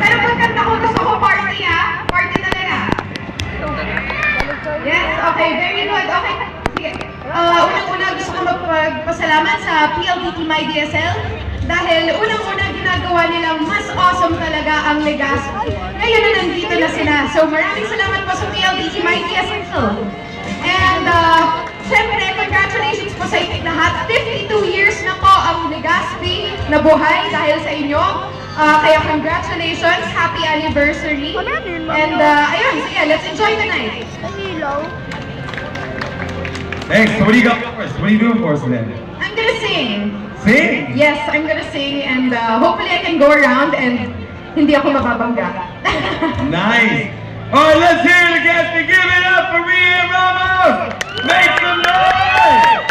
Pero pagkanta ko, gusto ko party ha. Party talaga. Yes, okay, very good. Okay, sige. Unang-una gusto ko magpasalamat sa PLDT My DSL dahil unang-una ginagawa nilang mas awesome talaga ang Legazpi. Ngayon na nandito na sila. So maraming salamat po sa PLDT My DSL. And syempre, congratulations po sa inyong lahat. 52 years na po ang Legazpi na buhay dahil sa inyo. Kaya congratulations, happy anniversary. And ayun, sige, let's enjoy the night. Thanks. So what do you got for us? What are you doing for us today? I'm gonna sing. Sing? Yes, I'm gonna sing and hopefully I can go around and hindi ako mababangga. Nice. All right, let's hear it again. Give it up for Rhea Ramos. Make some noise.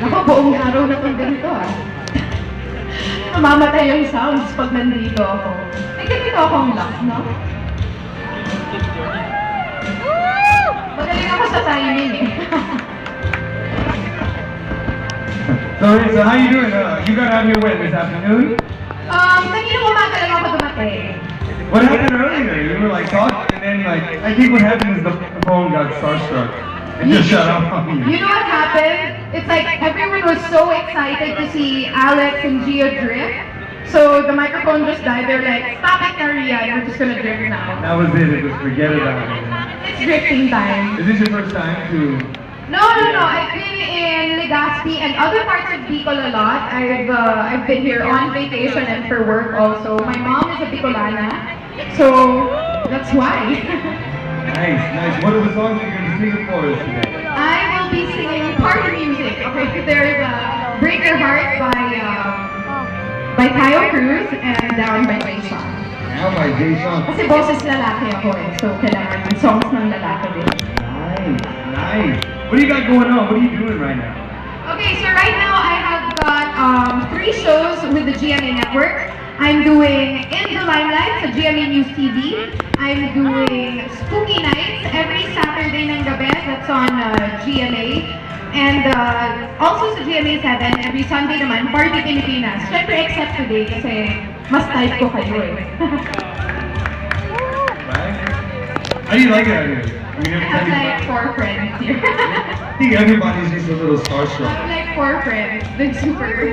Ako, buong araw na pang ganito Namamatay yung sounds pag nandito ako. May ganito akong luck, no? Magaling ako sa timing So how you doing? You got out here when this afternoon? Kaninang umaga lang ako dumating. What happened earlier? You were like talking and then like, I think what happened is the phone got starstruck. It just shut off on you. You know what happened? It's like everyone was so excited to see Alex and Gia drift. So the microphone just died. They're like, stop it, Maria. We're just gonna drift now. That was it. It was forget about it. It's drifting time. Is this your first time to? No. I've been in Legazpi and other parts of Bicol a lot. I've been here on vacation and for work also. My mom is a Bicolana, so that's why. Nice. What are the songs that you're going to sing for us today? I will be singing party music. Okay, there's Break Your Heart by Tayo Cruz and Down by Jay Sean. Down by Jay Sean. Kasi boses lalaki ako so kailangan ng songs ng lalaki din. Nice. What do you got going on? What are you doing right now? Okay, so right now I have got 3 shows with the GMA Network. I'm doing In the Limelight sa GMA News TV. I'm doing Spooky Nights every Saturday ng gabi. That's on GMA. And also sa GMA 7, every Sunday naman, Party Pilipinas. Syempre except today kasi mas type ko kayo Right? How do you like it out here? I have like 4 friends here. I think everybody's just a little starstruck. I have like 4 friends. They're super.